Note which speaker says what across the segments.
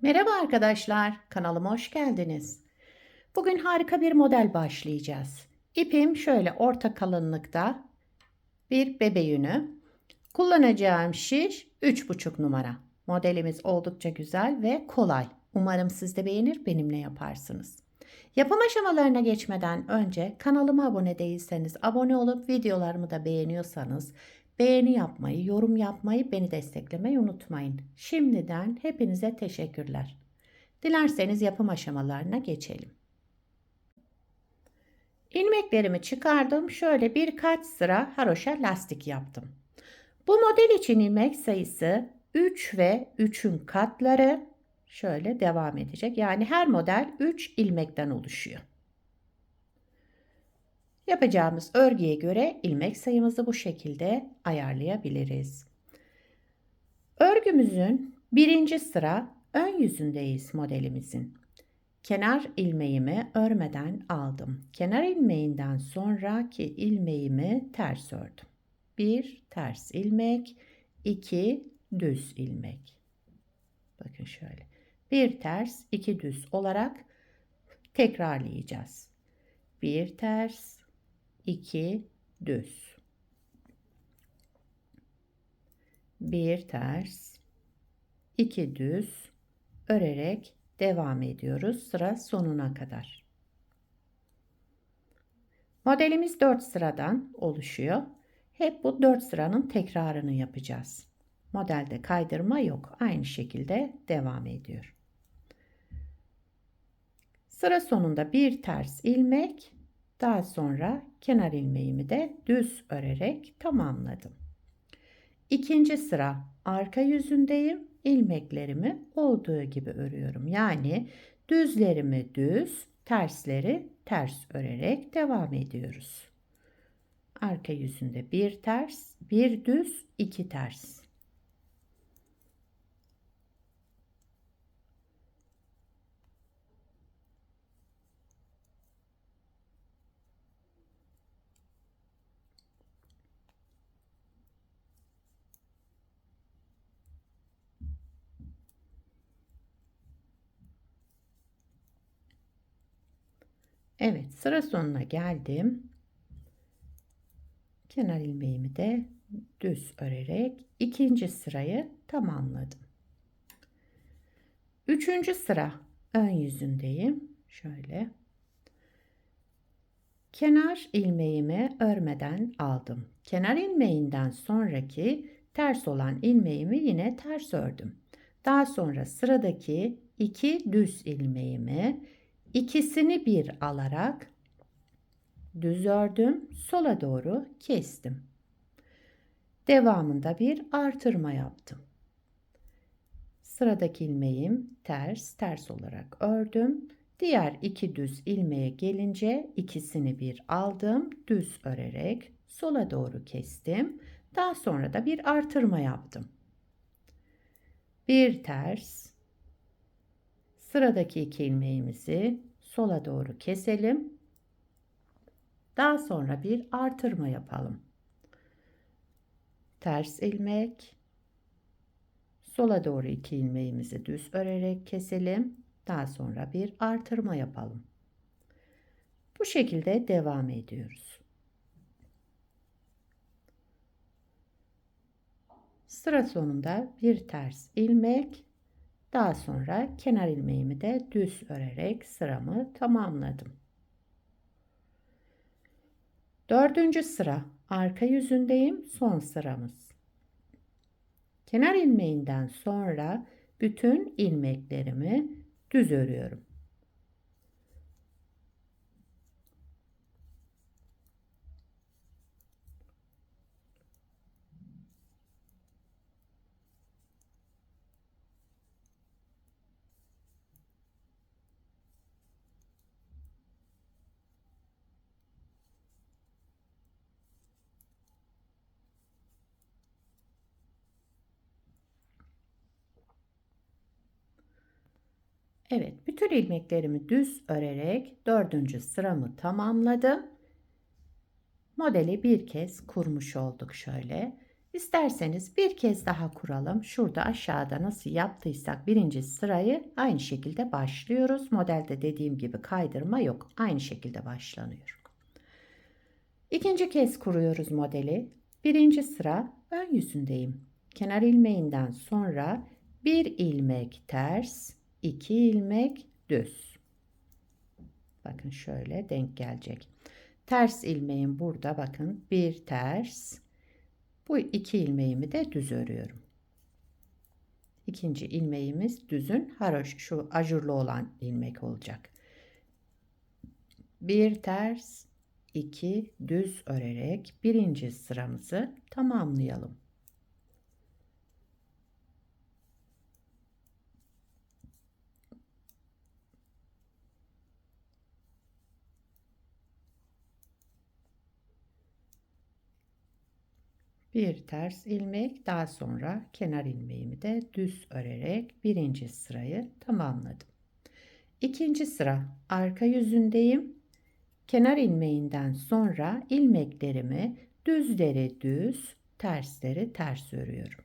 Speaker 1: Merhaba arkadaşlar, kanalıma hoş geldiniz. Bugün harika bir model başlayacağız. İpim şöyle orta kalınlıkta bir bebe yünü. Kullanacağım şiş 3,5 numara. Modelimiz oldukça güzel ve kolay. Umarım siz de beğenir, benimle yaparsınız. Yapım aşamalarına geçmeden önce kanalıma abone değilseniz abone olup videolarımı da beğeniyorsanız beğeni yapmayı, yorum yapmayı, beni desteklemeyi unutmayın. Şimdiden hepinize teşekkürler. Dilerseniz yapım aşamalarına geçelim. İlmeklerimi çıkardım. Şöyle birkaç sıra haroşa lastik yaptım. Bu model için ilmek sayısı 3 ve 3'ün katları şöyle devam edecek. Yani her model 3 ilmekten oluşuyor. Yapacağımız örgüye göre ilmek sayımızı bu şekilde ayarlayabiliriz. Örgümüzün birinci sıra ön yüzündeyiz modelimizin. Kenar ilmeğimi örmeden aldım. Kenar ilmeğinden sonraki ilmeğimi ters ördüm. Bir ters ilmek, iki düz ilmek. Bakın şöyle. Bir ters, iki düz olarak tekrarlayacağız. Bir ters, iki düz. Bir ters, iki düz örerek devam ediyoruz sıra sonuna kadar. Modelimiz 4 sıradan oluşuyor. Hep bu 4 sıranın tekrarını yapacağız. Modelde kaydırma yok. Aynı şekilde devam ediyor. Sıra sonunda bir ters ilmek, daha sonra kenar ilmeğimi de düz örerek tamamladım. İkinci sıra arka yüzündeyim. İlmeklerimi olduğu gibi örüyorum. Yani düzlerimi düz, tersleri ters örerek devam ediyoruz. Arka yüzünde bir ters, bir düz, iki ters. Evet, sıra sonuna geldim. Kenar ilmeğimi de düz örerek ikinci sırayı tamamladım. Üçüncü sıra ön yüzündeyim. Şöyle. Kenar ilmeğimi örmeden aldım. Kenar ilmeğinden sonraki ters olan ilmeğimi yine ters ördüm. Daha sonra sıradaki iki düz ilmeğimi ikisini bir alarak düz ördüm, sola doğru kestim. Devamında bir artırma yaptım. Sıradaki ilmeğim ters, ters olarak ördüm. Diğer iki düz ilmeğe gelince ikisini bir aldım, düz örerek sola doğru kestim. Daha sonra da bir artırma yaptım. Bir ters, sıradaki iki ilmeğimizi sola doğru keselim. Daha sonra bir artırma yapalım. Ters ilmek, sola doğru iki ilmeğimizi düz örerek keselim. Daha sonra bir artırma yapalım. Bu şekilde devam ediyoruz. Sıra sonunda bir ters ilmek, daha sonra kenar ilmeğimi de düz örerek sıramı tamamladım. Dördüncü sıra arka yüzündeyim, son sıramız. Kenar ilmeğinden sonra bütün ilmeklerimi düz örüyorum. Evet, bütün ilmeklerimi düz örerek dördüncü sıramı tamamladım. Modeli bir kez kurmuş olduk şöyle. İsterseniz bir kez daha kuralım. Şurada aşağıda nasıl yaptıysak birinci sırayı aynı şekilde başlıyoruz. Modelde dediğim gibi kaydırma yok. Aynı şekilde başlanıyor. İkinci kez kuruyoruz modeli. Birinci sıra ön yüzündeyim. Kenar ilmeğinden sonra bir ilmek ters, 2 ilmek düz. Bakın şöyle denk gelecek. Ters ilmeğim burada, bakın bir ters. Bu 2 ilmeğimi de düz örüyorum. İkinci ilmeğimiz düzün haroş, şu ajurlu olan ilmek olacak. Bir ters, 2 düz örerek birinci sıramızı tamamlayalım. Bir ters ilmek, daha sonra kenar ilmeğimi de düz örerek birinci sırayı tamamladım. İkinci sıra arka yüzündeyim. Kenar ilmeğinden sonra ilmeklerimi düzleri düz, tersleri ters örüyorum.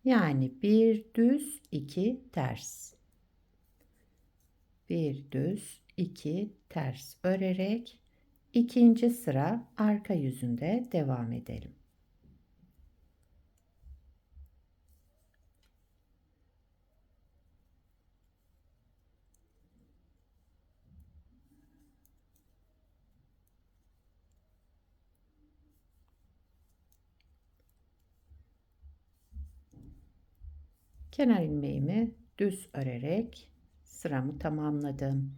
Speaker 1: Yani bir düz, 2 ters. Bir düz, 2 ters örerek ikinci sıra arka yüzünde devam edelim. Kenar ilmeğimi düz örerek sıramı tamamladım.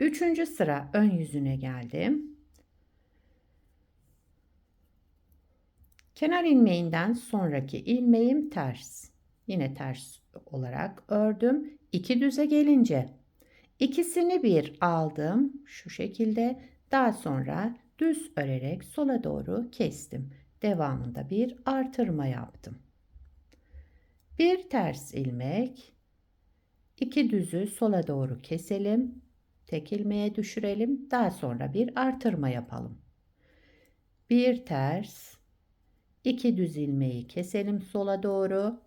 Speaker 1: Üçüncü sıra ön yüzüne geldim. Kenar ilmeğinden sonraki ilmeğim ters. Yine ters olarak ördüm. 2 düze gelince ikisini bir aldım. Şu şekilde. Daha sonra düz örerek sola doğru kestim. Devamında bir artırma yaptım. Bir ters ilmek, 2 düzü sola doğru keselim. Tek ilmeğe düşürelim. Daha sonra bir artırma yapalım. Bir ters, 2 düz ilmeği keselim sola doğru.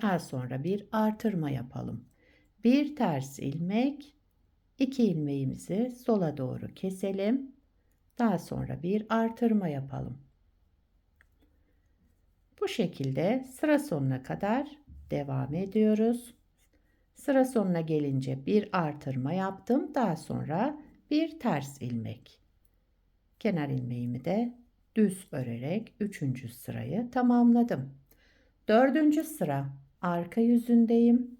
Speaker 1: Daha sonra bir artırma yapalım. Bir ters ilmek, 2 ilmeğimizi sola doğru keselim. Daha sonra bir artırma yapalım. Bu şekilde sıra sonuna kadar devam ediyoruz. Sıra sonuna gelince bir artırma yaptım. Daha sonra bir ters ilmek. Kenar ilmeğimi de düz örerek 3. sırayı tamamladım. 4. sıra arka yüzündeyim.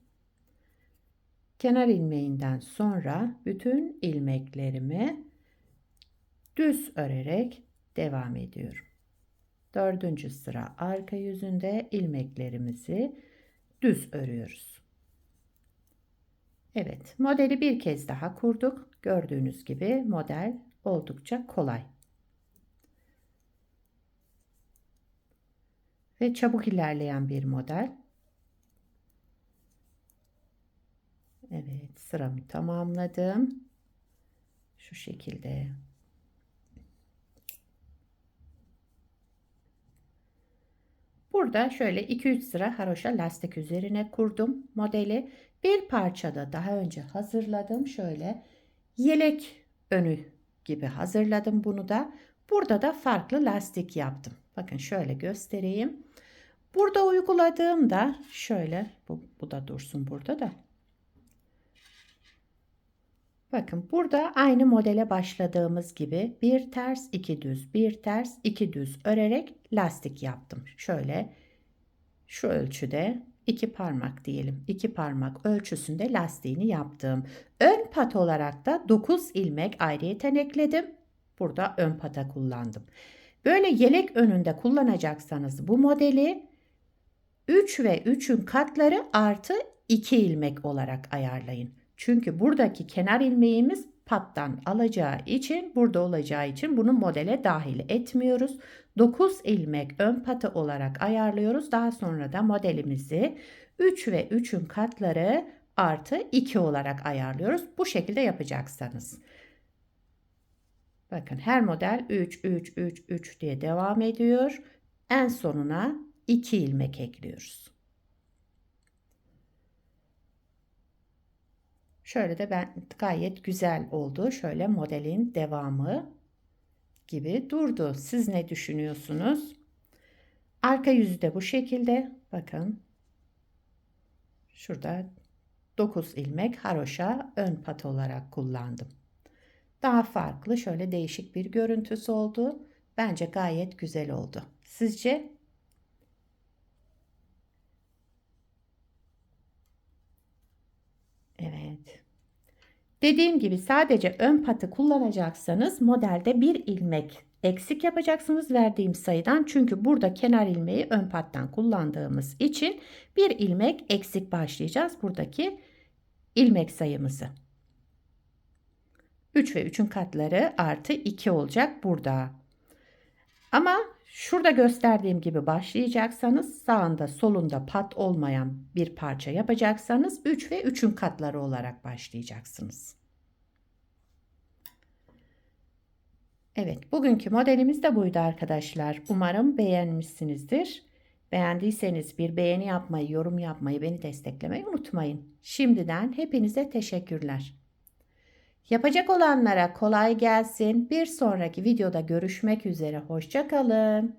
Speaker 1: Kenar ilmeğinden sonra bütün ilmeklerimi düz örerek devam ediyorum. 4. sıra arka yüzünde ilmeklerimizi düz örüyoruz. Evet, modeli bir kez daha kurduk. Gördüğünüz gibi model oldukça kolay ve çabuk ilerleyen bir model. Evet, sıramı tamamladım. Şu şekilde. Burada şöyle 2-3 sıra haroşa lastik üzerine kurdum modeli. Bir parçada daha önce hazırladım. Şöyle yelek önü gibi hazırladım bunu da. Burada da farklı lastik yaptım. Bakın şöyle göstereyim. Burada uyguladığımda şöyle bu da dursun burada da. Bakın burada aynı modele başladığımız gibi bir ters 2 düz, bir ters 2 düz örerek lastik yaptım. Şöyle şu ölçüde 2 parmak diyelim. 2 parmak ölçüsünde lastiğini yaptım. Ön pat olarak da 9 ilmek ayrıyeten ekledim. Burada ön pata kullandım. Böyle yelek önünde kullanacaksanız bu modeli 3 ve 3'ün katları artı 2 ilmek olarak ayarlayın. Çünkü buradaki kenar ilmeğimiz pattan alacağı için, burada olacağı için bunu modele dahil etmiyoruz. 9 ilmek ön patı olarak ayarlıyoruz. Daha sonra da modelimizi 3 ve 3'ün katları artı 2 olarak ayarlıyoruz. Bu şekilde yapacaksanız. Bakın her model 3, 3, 3, 3 diye devam ediyor. En sonuna 2 ilmek ekliyoruz. Şöyle de gayet güzel oldu. Şöyle modelin devamı gibi durdu. Siz ne düşünüyorsunuz? Arka yüzü de bu şekilde. Bakın. Şurada 9 ilmek haroşa ön pat olarak kullandım. Daha farklı, şöyle değişik bir görüntüsü oldu. Bence gayet güzel oldu. Sizce? Evet. Dediğim gibi sadece ön patı kullanacaksanız modelde bir ilmek eksik yapacaksınız verdiğim sayıdan. Çünkü burada kenar ilmeği ön pattan kullandığımız için bir ilmek eksik başlayacağız buradaki ilmek sayımızı. 3 ve 3'ün katları artı 2 olacak burada. Ama şurada gösterdiğim gibi başlayacaksanız sağında solunda pat olmayan bir parça yapacaksanız 3 ve 3'ün katları olarak başlayacaksınız. Evet, bugünkü modelimiz de buydu arkadaşlar. Umarım beğenmişsinizdir. Beğendiyseniz bir beğeni yapmayı, yorum yapmayı, beni desteklemeyi unutmayın. Şimdiden hepinize teşekkürler. Yapacak olanlara kolay gelsin. Bir sonraki videoda görüşmek üzere. Hoşça kalın.